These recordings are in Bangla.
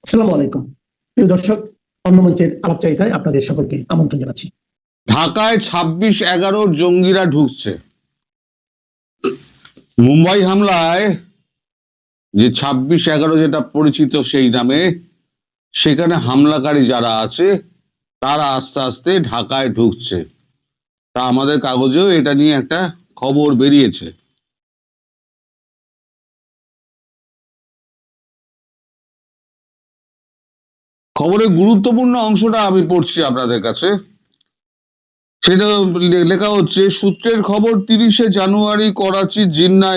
আসসালামু আলাইকুম প্রিয় দর্শক, অন্য মঞ্চের আলাপচারিতায় আপনাদের সকলকে আমন্ত্রণ জানাচ্ছি। ঢাকায় 26/11 জঙ্গিরা ঢুকছে। মুম্বাই হামলায় যে 26/11 যেটা পরিচিত সেই নামে, সেখানে হামলাকারী যারা আছে তারা আস্তে আস্তে ঢাকায় ঢুকছে। তা আমাদের কাগজেও এটা নিয়ে একটা খবর বেরিয়েছে। খবরের গুরুত্বপূর্ণ অংশটা আমি পড়ছি আপনাদের কাছে। সেটা লেখা হচ্ছে, সূত্রের খবর 30শে জানুয়ারি করাচি জিন্না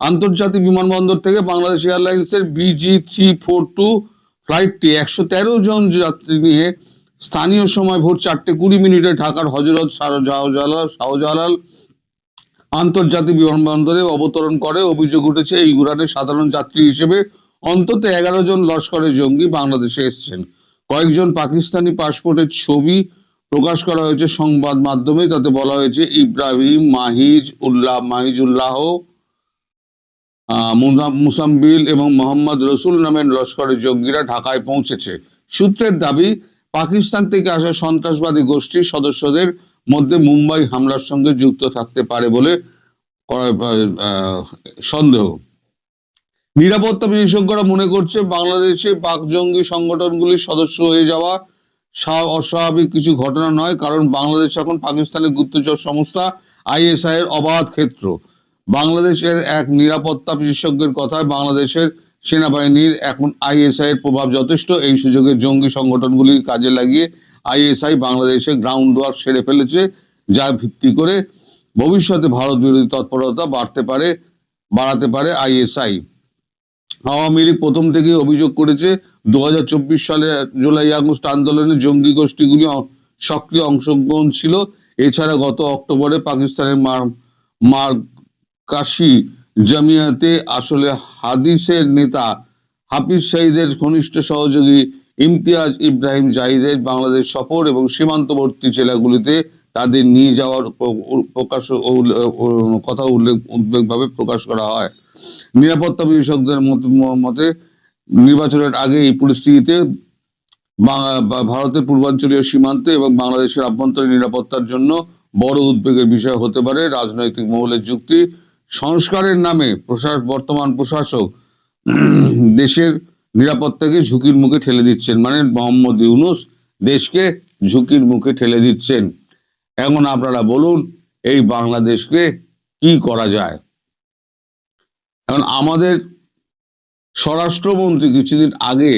আন্তর্জাতিক বিমানবন্দর থেকে বাংলাদেশ এয়ারলাইন্সের BG342 ফ্লাইটটি 113 জন যাত্রী নিয়ে স্থানীয় সময় ভোর 4:20 ঢাকার হযরত শাহজালাল আন্তর্জাতিক বিমানবন্দরে অবতরণ করে। অভিযোগ উঠেছে, এই উড়ানে সাধারণ যাত্রী হিসেবে অন্তত 11 জন লস্করের জঙ্গি বাংলাদেশে এসেছেন। কয়েকজন পাকিস্তানি পাসপোর্টের ছবি প্রকাশ করা হয়েছে সংবাদ মাধ্যমে। তাতে বলা হয়েছে, ইব্রাহিম মাহিজুল্লাহ, মুসাম্বিল এবং মোহাম্মদ রসুল নামের লস্করের জঙ্গিরা ঢাকায় পৌঁছেছে। সূত্রের দাবি, পাকিস্তান থেকে আসা সন্ত্রাসবাদী গোষ্ঠীর সদস্যদের মধ্যে মুম্বাই হামলার সঙ্গে যুক্ত থাকতে পারে বলে সন্দেহ। নিরাপত্তা বিশেষজ্ঞরা মনে করছে, বাংলাদেশে পাক জঙ্গি সংগঠনগুলির সদস্য হয়ে যাওয়া অস্বাভাবিক কিছু ঘটনা নয়, কারণ বাংলাদেশ এখন পাকিস্তানের গুপ্তচর সংস্থা ISI এর অবাধ ক্ষেত্র। বাংলাদেশের এক নিরাপত্তা বিশেষজ্ঞের কথায়, বাংলাদেশের সেনাবাহিনীর এখন ISI এর প্রভাব যথেষ্ট। এই সুযোগে জঙ্গি সংগঠনগুলি কাজে লাগিয়ে ISI বাংলাদেশে গ্রাউন্ড ওয়ার্ক সেরে ফেলেছে, যা ভিত্তি করে ভবিষ্যতে ভারত বিরোধী তৎপরতা বাড়াতে পারে ISI। আওয়ামী লীগ প্রথম থেকেই অভিযোগ করেছে, 2024 সালে জুলাই আগস্ট আন্দোলনে জঙ্গি গোষ্ঠীগুলি সক্রিয় অংশগ্রহণ ছিল। এছাড়া গত অক্টোবরে পাকিস্তানের মারকাশি জামিয়াতে আসলে হাদিসের নেতা হাফিজ সাঈদের ঘনিষ্ঠ সহযোগী ইমতিয়াজ ইব্রাহিম জাহিদের বাংলাদেশ সফর এবং সীমান্তবর্তী জেলাগুলিতে তাদের নিয়ে যাওয়ার কথা উদ্বেগভাবে প্রকাশ করা হয়। নিরাপত্তা বিশেষজ্ঞদের মতে, নির্বাচনের আগে এই পরিস্থিতিতে ভারতের পূর্বাঞ্চলীয় সীমান্তে এবং বাংলাদেশের আভ্যন্তরীণ নিরাপত্তার জন্য বড় উদ্বেগের বিষয় হতে পারে। রাজনৈতিক মহলের যুক্তি, সংস্কারের নামে বর্তমান প্রশাসক দেশের নিরাপত্তাকে ঝুঁকির মুখে ঠেলে দিচ্ছেন। মানে মোহাম্মদ ইউনূস দেশকে ঝুঁকির মুখে ঠেলে দিচ্ছেন। এখন আপনারা বলুন, এই বাংলাদেশকে কি করা যায়? এখন আমাদের স্বরাষ্ট্রমন্ত্রী কিছুদিন আগে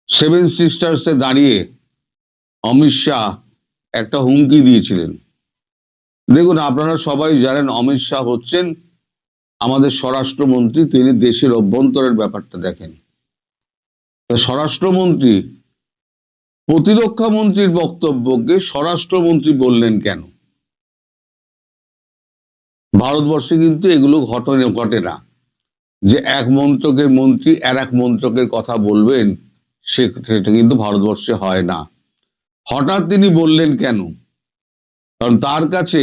7 সিস্টার্সে দাঁড়িয়ে অমিত শাহ একটা হুমকি দিয়েছিলেন। দেখুন, আপনারা সবাই জানেন অমিত শাহ হচ্ছেন আমাদের স্বরাষ্ট্রমন্ত্রী, তিনি দেশের অভ্যন্তরের ব্যাপারটা দেখেন। স্বরাষ্ট্রমন্ত্রী প্রতিরক্ষা মন্ত্রীর বক্তব্যকে স্বরাষ্ট্রমন্ত্রী বললেন কেন? ভারতবর্ষে কিন্তু এগুলো ঘটে না, যে এক মন্ত্রকের মন্ত্রী আর এক মন্ত্রকের কথা বলবেন, সেটা কিন্তু ভারতবর্ষে হয় না। হঠাৎ তিনি বললেন কেন? কারণ তার কাছে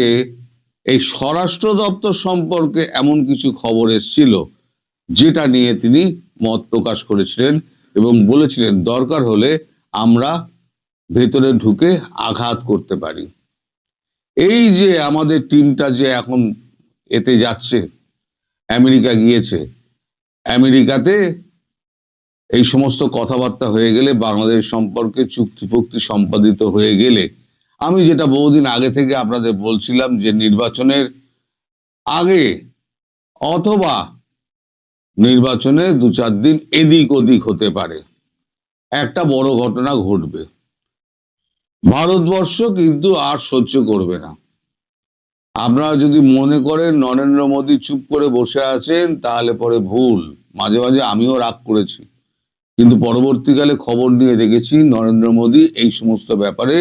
এই স্বরাষ্ট্র দপ্তর সম্পর্কে এমন কিছু খবর এসেছিল, যেটা নিয়ে তিনি মত প্রকাশ করেছিলেন এবং বলেছিলেন, দরকার হলে আমরা ভেতরে ঢুকে আঘাত করতে পারি। এই যে আমাদের টিমটা যে এখন এতে যাচ্ছে, আমেরিকা গিয়েছে, আমেরিকাতে এই সমস্ত কথাবার্তা হয়ে গেলে, বাংলাদেশ সম্পর্কে চুক্তি সম্পাদিত হয়ে গেলে, আমি যেটা বহুদিন আগে থেকে আপনাদের বলছিলাম, যে নির্বাচনের আগে অথবা নির্বাচনে 2-4 দিন এদিক ওদিক হতে পারে, একটা বড় ঘটনা ঘটবে। ভারতবর্ষ কিন্তু আর সহ্য করবে না। আপনারা যদি মনে করেন নরেন্দ্র মোদী চুপ করে বসে আছেন, তাহলে পরে ভুল। মাঝে মাঝে আমিও রাগ করেছি, কিন্তু পরবর্তীকালে খবর নিয়ে দেখেছি নরেন্দ্র মোদী এই সমস্ত ব্যাপারে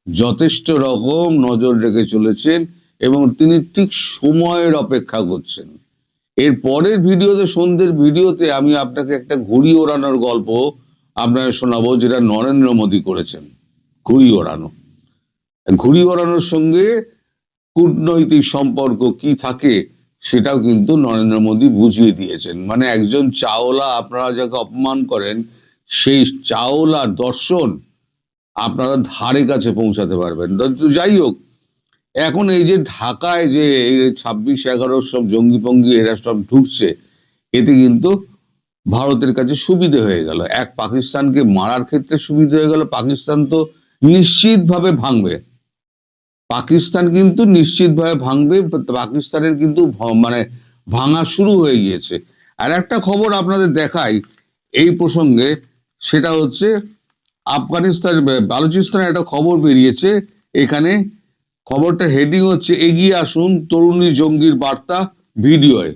যথেষ্ট রকম নজর রেখে চলেছেন এবং তিনি ঠিক সময়ের অপেক্ষা করছেন। এর পরের ভিডিওতে, সন্ধ্যের ভিডিওতে, আমি আপনাকে একটা ঘুড়ি ওড়ানোর গল্প আপনাকে শোনাবো, যেটা নরেন্দ্র মোদী করেছেন। ঘুড়ি ওড়ানোর সঙ্গে কূটনৈতিক সম্পর্ক কি থাকে, সেটাও কিন্তু নরেন্দ্র মোদী বুঝিয়ে দিয়েছেন। মানে একজন চাওলা আপনারা যাকে অপমান করেন, সেই চাওলা দর্শন আপনারা ধারে কাছে পৌঁছাতে পারবেন। তো যাই হোক, এখন এই যে ঢাকায় যে 26-11 সব জঙ্গি পঙ্গি এরা সব ঢুকছে, এতে কিন্তু ভারতের কাছে সুবিধে হয়ে গেল। এক, পাকিস্তানকে মারার ক্ষেত্রে সুবিধে হয়ে গেল। পাকিস্তান তো নিশ্চিতভাবে ভাঙবে, পাকিস্তান কিন্তু নিশ্চিতভাবে ভাঙবে। পাকিস্তানের কিন্তু মানে ভাঙা শুরু হয়ে গিয়েছে। আর একটা খবর আপনাদের দেখাই এই প্রসঙ্গে, সেটা হচ্ছে আফগানিস্তান, বালুচিস্তানে একটা খবর বেরিয়েছে। এখানে খবরটা হেডিং হচ্ছে, এগিয়ে আসুন তরুণী জঙ্গির বার্তা ভিডিওয়।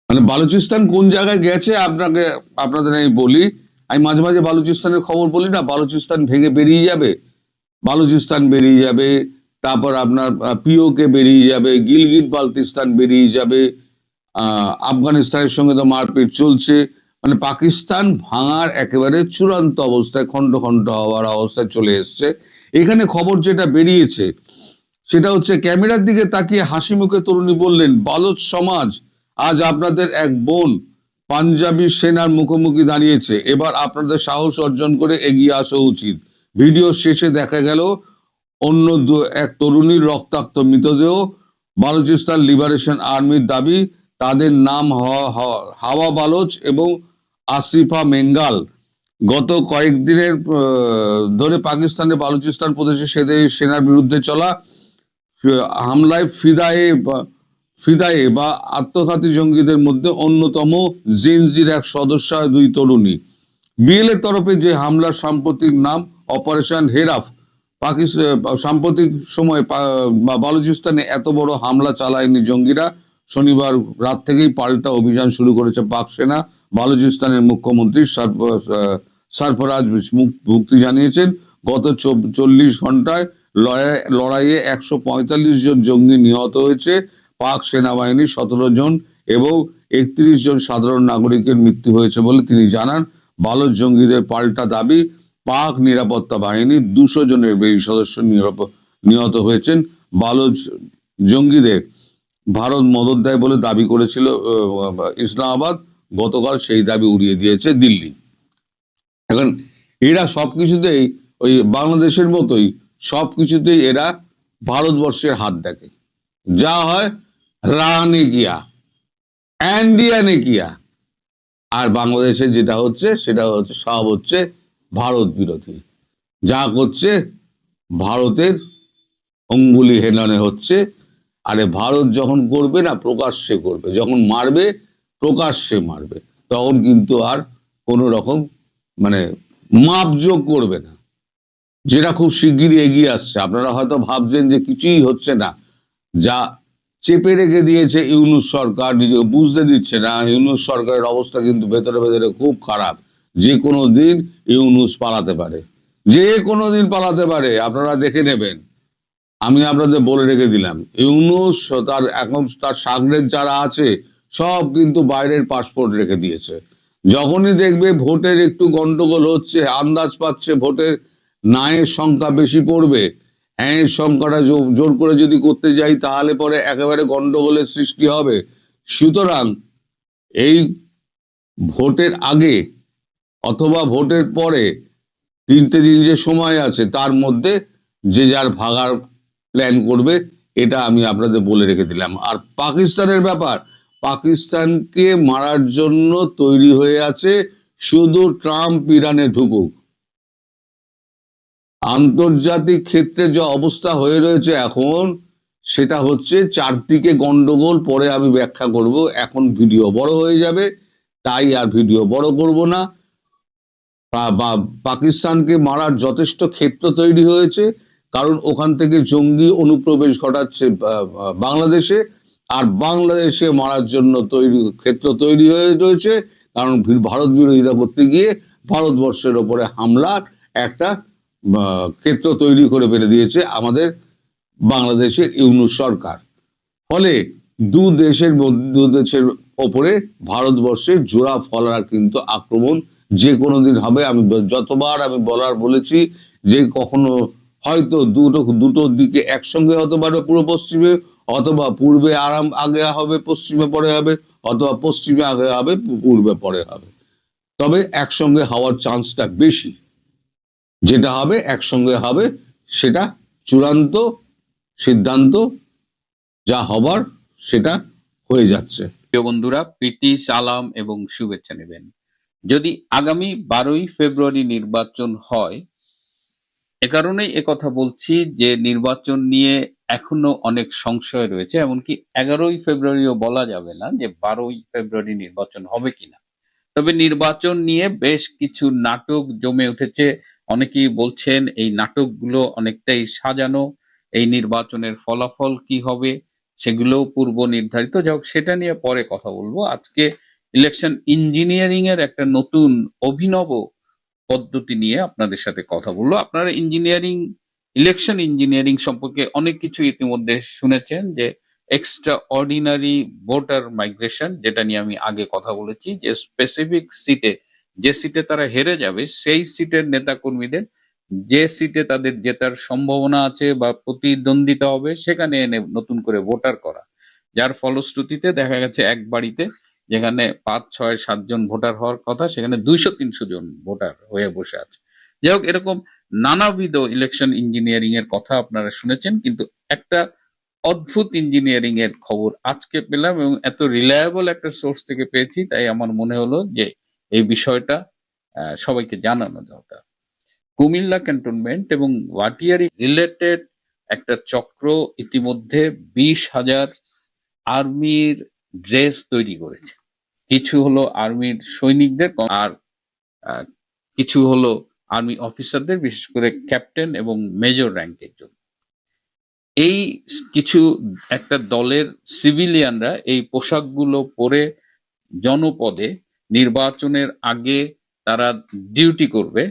মানে বালুচিস্তান কোন জায়গায় গেছে আপনাদের আমি বলি। আমি মাঝে মাঝে বালুচিস্তানের খবর বলি না, বালুচিস্তান ভেঙে বেরিয়ে যাবে, বালুচিস্তান বেরিয়ে যাবে, তারপর আপনার পিওকে বেরিয়ে যাবে, গিলগিট বালতিস্তান বেরিয়ে যাবে, আফগানিস্তানের সঙ্গে তো মারপিট চলছে। মানে পাকিস্তান ভাঙার একেবারে চূড়ান্ত অবস্থায়, খণ্ড খণ্ড হওয়ার অবস্থায় চলে এসছে। এখানে খবর যেটা বেরিয়েছে সেটা হচ্ছে, ক্যামেরার দিকে তাকিয়ে হাসি মুখে তরুণী বললেন, বালুচ সমাজ, আজ আপনাদের এক বোন পাঞ্জাবি সেনার মুখোমুখি দাঁড়িয়েছে, এবার আপনাদের সাহস অর্জন করে এগিয়ে আসা উচিত। ভিডিও শেষে দেখা গেল অন্য এক তরুণীর রক্তাক্ত মৃতদেহ। বালুচিস্তান লিবারেশন আর্মির দাবি, তাদের নাম হাওয়া বালোচ এবং আসিফা মেঙ্গাল। গত কয়েকদিনের ধরে পাকিস্তানের বালুচিস্তান প্রদেশে সেনার বিরুদ্ধে চলা হামলায় ফিদায়ে বা আত্মঘাতী জঙ্গিদের মধ্যে অন্যতম জেনজির এক সদস্য, দুই তরুণী। বিএলএর তরফে যে হামলার সাম্প্রতিক নাম অপারেশন হেরাফ। সাম্প্রতিক সময় বালুচিস্তানে এত বড় হামলা চালায়নি জঙ্গিরা। শনিবার রাত থেকেই পাল্টা অভিযান শুরু করেছে পাক সেনা। বালুচিস্তানের মুখ্যমন্ত্রী সরফরাজ মুফতি জানিয়েছেন, গত 40 ঘন্টায় লড়াইয়ে 145 জন জঙ্গি নিহত হয়েছে। পাক সেনাবাহিনী 17 জন এবং 31 জন সাধারণ নাগরিকের মৃত্যু হয়েছে বলে তিনি জানান। বালুচ জঙ্গিদের পাল্টা দাবি, পাক নিরাপত্তা বাহিনী 200 জনের বেশি সদস্য নিহত হয়েছেন। বালুচ জঙ্গিদের ভারত মদদ দেয় বলে দাবি করেছিল ইসলামাবাদ, গতকাল সেই দাবি উড়িয়ে দিয়েছে দিল্লি। এখন এরা সবকিছুতেই ওই বাংলাদেশের মতোই সবকিছুতেই এরা ভারতবর্ষের হাত দেখে। যা হয় রানে কিয়া ইন্ডিয়ানে কিয়া, আর বাংলাদেশে যেটা হচ্ছে সেটা হচ্ছে সব হচ্ছে ভারত বিরোধী। যা করছে ভারতের অঙ্গুলি হেলনে হচ্ছে। আরে ভারত যখন করবে না, প্রকাশ্যে করবে, যখন মারবে প্রকাশ্যে মারবে, তখন কিন্তু আর কোনো রকম মানে মাপজোক করবে না। যেটা খুব শিগগিরই এগিয়ে আসছে। আপনারা হয়তো ভাবছেন যে কিছুই হচ্ছে না, যা চেপে রেখে দিয়েছে ইউনূস সরকার, নিজেকে বুঝতে দিচ্ছে না। ইউনূস সরকারের অবস্থা কিন্তু ভেতরে ভেতরে খুব খারাপ। যে কোনো দিন ইউনূস পালাতে পারে, যে কোনো দিন পালাতে পারে, আপনারা দেখে নেবেন। আমি আপনাদের বলে রেখে দিলাম, ইউনূস এখন তার সাগরের যারা আছে সব কিন্তু বাইরের পাসপোর্ট রেখে দিয়েছে। যখনই দেখবে ভোটের একটু গন্ডগোল হচ্ছে, আন্দাজ পাচ্ছে ভোটের নায়ের সংখ্যা বেশি পড়বে, হ্যাঁ সংখ্যাটা জোর করে যদি করতে যাই তাহলে পরে একেবারে গন্ডগোলের সৃষ্টি হবে। সুতরাং এই ভোটের আগে অথবা ভোটের পরে 3টে দিন যে সময় আছে, তার মধ্যে যে যার ভাগার প্ল্যান করবে, এটা আমি আপনাদের বলে রেখে দিলাম। আর পাকিস্তানের ব্যাপার, পাকিস্তানকে মারার জন্য তৈরি হয়ে আছে, শুধু ট্রাম্প ইরানে ঢুকুক। আন্তর্জাতিক ক্ষেত্রে যে অবস্থা হয়ে রয়েছে এখন, সেটা হচ্ছে চারদিকে গন্ডগোল, পরে আমি ব্যাখ্যা করব। এখন ভিডিও বড় হয়ে যাবে, তাই আর ভিডিও বড় করব না। পাকিস্তানকে মারার যথেষ্ট ক্ষেত্র তৈরি হয়েছে, কারণ ওখান থেকে জঙ্গি অনুপ্রবেশ ঘটাচ্ছে বাংলাদেশে, আর বাংলাদেশে মারার জন্য ক্ষেত্র তৈরি হয়ে রয়েছে, কারণ ভারত বিরোধিতা করতে গিয়ে ভারতবর্ষের ওপরে হামলার একটা ক্ষেত্র তৈরি করে ফেলে দিয়েছে আমাদের বাংলাদেশের ইউনূস সরকার। ফলে দু দেশের ওপরে ভারতবর্ষের জোড়া ফলার কিন্তু আক্রমণ যে কোনো দিন হবে। আমি যতবার বলেছি যে কখনো হয়তো দুটোর দিকে একসঙ্গে হতে পারে পূর্ব পশ্চিমে, অথবা পূর্বে আগে হবে পশ্চিমে পরে হবে, অথবা পশ্চিমে আগে হবে পূর্বে পরে হবে। তবে একসঙ্গে হওয়ার চান্সটা বেশি। যেটা হবে একসঙ্গে হবে, সেটা চূড়ান্ত সিদ্ধান্ত, যা হবার সেটা হয়ে যাচ্ছে। প্রিয় বন্ধুরা, প্রীতি, সালাম এবং শুভেচ্ছা নেবেন। যদি আগামী 12ই ফেব্রুয়ারি নির্বাচন হয়, এ কারণেই একথা বলছি যে নির্বাচন নিয়ে এখনো অনেক সংশয় রয়েছে। এমনকি 11ই ফেব্রুয়ারিও বলা যাবে না যে 12ই ফেব্রুয়ারি নির্বাচন হবে কিনা। তবে নির্বাচন নিয়ে বেশ কিছু নাটক জমে উঠেছে। অনেকেই বলছেন এই নাটকগুলো অনেকটাই সাজানো, এই নির্বাচনের ফলাফল কি হবে সেগুলোও পূর্ব নির্ধারিত। যাই হোক, সেটা নিয়ে পরে কথা বলবো। আজকে ইলেকশন ইঞ্জিনিয়ারিং এর একটা নতুন অভিনব পদ্ধতি নিয়ে আপনাদের সাথে কথা বলবো। আপনারা ইলেকশন ইঞ্জিনিয়ারিং সম্পর্কে অনেক কিছু ইতিমধ্যে শুনেছেন, যে এক্সট্রা অর্ডিনারি ভোটার মাইগ্রেশন, যেটা নিয়ে আমি আগে কথা বলেছি, যে স্পেসিফিক সিটে, যে সিটে তারা হেরে যাবে সেই সিটের নেতাকর্মীদের যে সিটে তাদের জেতার সম্ভাবনা আছে বা প্রতিদ্বন্দ্বিতা হবে সেখানে এনে নতুন করে ভোটার করা, যার ফলশ্রুতিতে দেখা গেছে এক বাড়িতে যেখানে 5, 6, 7 জন ভোটার হওয়ার কথা, সেখানে 200, 300 জন ভোটার হয়ে বসে আছে। যাই হোক, এরকম নানাবিধ ইলেকশন ইঞ্জিনিয়ারিং এর কথা আপনারা শুনেছেন, কিন্তু একটা অদ্ভুত ইঞ্জিনিয়ারিং এর খবর আজকে পেলাম, এবং এত রিলায়েবল একটা সোর্স থেকে পেয়েছি, তাই আমার মনে হলো যে এই বিষয়টা সবাইকে জানানো দরকার। কুমিল্লা ক্যান্টনমেন্ট এবং ওয়াটিয়ারি রিলেটেড একটা চক্র ইতিমধ্যে 20,000 আর্মির ড্রেস তৈরি করেছে। কিছু হলো আর্মির সৈনিকদের, আর কিছু হলো আর্মি অফিসারদের, বিশেষ করে ক্যাপ্টেন এবং মেজর র্যাঙ্কের জন্য। এই কিছু একটা দলের সিভিলিয়ানরা এই পোশাকগুলো পরে জনপদে নির্বাচনের আগে তারা ডিউটি করবে।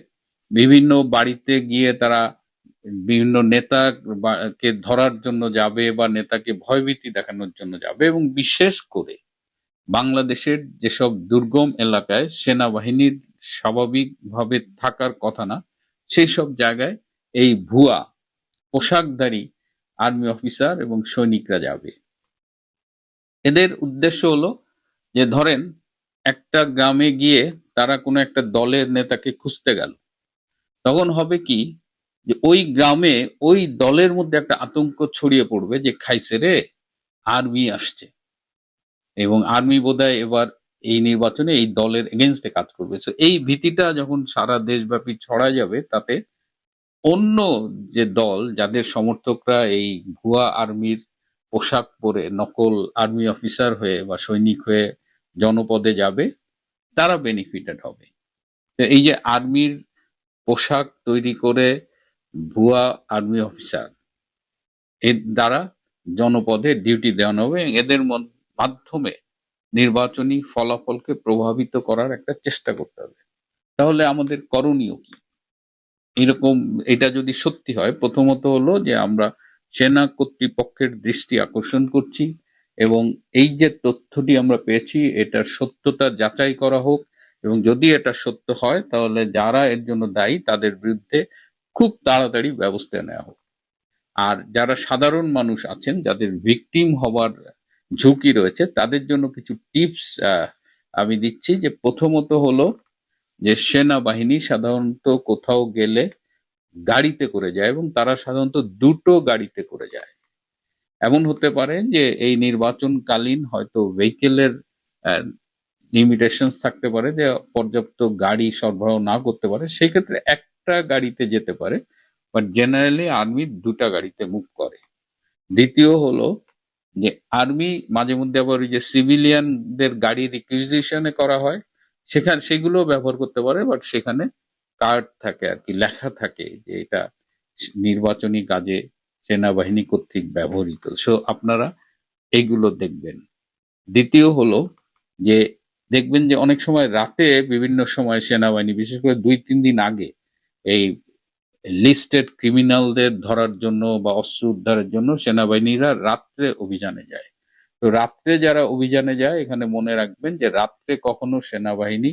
বিভিন্ন বাড়িতে গিয়ে তারা বিভিন্ন নেতাকে ধরার জন্য যাবে বা নেতাকে ভয়ভীতি দেখানোর জন্য যাবে, এবং বিশেষ করে বাংলাদেশের যেসব দুর্গম এলাকায় সেনাবাহিনীর স্বাভাবিকভাবে থাকার কথা না, সেই সব জায়গায় এই ভুয়া পোশাকধারী আর্মি অফিসার এবং সৈনিকরা যাবে। এদের উদ্দেশ্য হলো যে, ধরেন একটা গ্রামে গিয়ে তারা কোনো একটা দলের নেতাকে খুঁজতে গেল, তখন হবে কি যে ওই গ্রামে ওই দলের মধ্যে একটা আতঙ্ক ছড়িয়ে পড়বে যে খাইছে রে, আর্মি আসছে, এবং আর্মি বোধহয় এবার এই নির্বাচনে এই দলের এগেনস্টে কাজ করবে। So এই ভীতিটা যখন সারা দেশব্যাপী ছড়া যাবে, তাতে অন্য যে দল, যাদের সমর্থকরা এই ভুয়া আর্মির পোশাক পরে নকল আর্মি অফিসার হয়ে বা সৈনিক হয়ে জনপদে যাবে, তারা বেনিফিটেড হবে। তো এই যে আর্মির পোশাক তৈরি করে ভুয়া আর্মি অফিসার, এর দ্বারা জনপদে ডিউটি দেওয়ানো হবে, এবং এদের মাধ্যমে নির্বাচনী ফলাফলকে প্রভাবিত করার একটা চেষ্টা করতে হবে। তাহলে আমাদের করণীয় কি? এরকম এটা যদি সত্যি হয়, প্রথমত হলো যে আমরা সেনা কর্তৃপক্ষের দৃষ্টি আকর্ষণ করছি, এবং এই যে তথ্যটি আমরা পেয়েছি এটার সত্যতা যাচাই করা হোক, এবং যদি এটা সত্য হয় তাহলে যারা এর জন্য দায়ী তাদের বিরুদ্ধে খুব তাড়াতাড়ি ব্যবস্থা নেওয়া হোক। আর যারা সাধারণ মানুষ আছেন, যাদের ভিকটিম হবার ঝুঁকি রয়েছে, তাদের জন্য কিছু টিপস আমি দিচ্ছি। যে প্রথমত হলো যে সেনাবাহিনী সাধারণত কোথাও গেলে গাড়িতে করে যায়, এবং তারা সাধারণত দুটো গাড়িতে করে যায়। এমন হতে পারে যে এই নির্বাচনকালীন হয়তো ভেহিকেলের লিমিটেশনস থাকতে পারে, যে পর্যাপ্ত গাড়ি সরবরাহ না করতে পারে, সেই ক্ষেত্রে একটা গাড়িতে যেতে পারে, বাট জেনারেলি আর্মি দুটা গাড়িতে মুভ করে। দ্বিতীয় হলো যে আর্মি মাঝে মধ্যে আবার ওই যে সিভিলিয়ানদের গাড়ি রিকুইজিশনে করা হয়, সেগুলো ব্যবহার করতে পারে, বাট সেখানে কার্ড থাকে আর কি, লেখা থাকে যে এটা নির্বাচনী কাজে সেনাবাহিনী কর্তৃক ব্যবহৃত। সো আপনারা এইগুলো দেখবেন। দ্বিতীয় হলো যে দেখবেন যে অনেক সময় রাতে বিভিন্ন সময় সেনাবাহিনী, বিশেষ করে 2-3 দিন আগে, এই লিস্টেড ক্রিমিনালদের ধরার জন্য বা অস্ত্র উদ্ধারের জন্য সেনাবাহিনীরা রাত্রে অভিযানে যায়। তো রাত্রে যারা অভিযানে যায়, এখানে মনে রাখবেন যে রাত্রে কখনো সেনাবাহিনী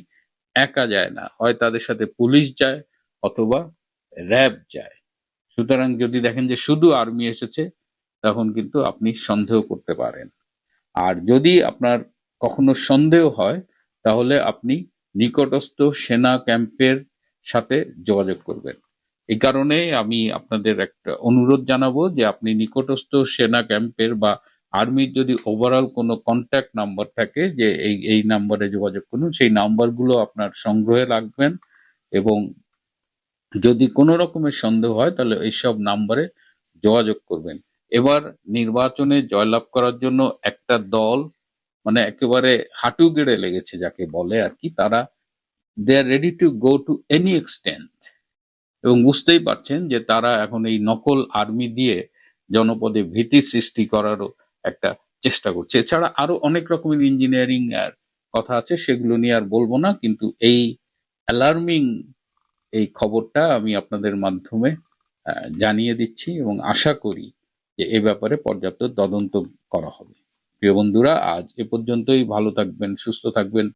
একা যায় না, হয় তাদের সাথে পুলিশ যায় অথবা র্যাব যায়। সুতরাং যদি দেখেন যে শুধু আর্মি এসেছে, তখন কিন্তু আপনি সন্দেহ করতে পারেন। আর যদি আপনার কখনো সন্দেহ হয়, তাহলে আপনি নিকটস্থ সেনা ক্যাম্পের সাথে যোগাযোগ করবেন। এই কারণে আমি আপনাদের একটা অনুরোধ জানাবো যে আপনি নিকটস্থ সেনা ক্যাম্পের বা আর্মির যদি ওভারঅল কোনো কন্ট্যাক্ট নাম্বার থাকে যে এই নাম্বারে যোগাযোগ করুন, সেই নাম্বারগুলো আপনার সংগ্রহে রাখবেন এবং যদি কোনো রকমের সন্দেহ হয় তাহলে এইসব নাম্বারে যোগাযোগ করবেন। এবার নির্বাচনে জয়লাভ করার জন্য একটা দল মানে একেবারে হাঁটু গেড়ে লেগেছে যাকে বলে আর কি, তারা they are ready to go to any extent, এবং বুঝতেই পারছেন যে তারা এখন এই নকল আর্মি দিয়ে জনপদে ভীতি সৃষ্টি করারও একটা চেষ্টা করছে। এছাড়া আরো অনেক রকমের ইঞ্জিনিয়ারিং এর কথা আছে, সেগুলো নিয়ে আর বলবো না, কিন্তু এই অ্যালার্মিং এই খবরটা আমি আপনাদের মাধ্যমে জানিয়ে দিচ্ছি এবং আশা করি যে এ ব্যাপারে পর্যাপ্ত তদন্ত করা হবে। প্রিয় বন্ধুরা, আজ এ পর্যন্তই। ভালো থাকবেন, সুস্থ থাকবেন।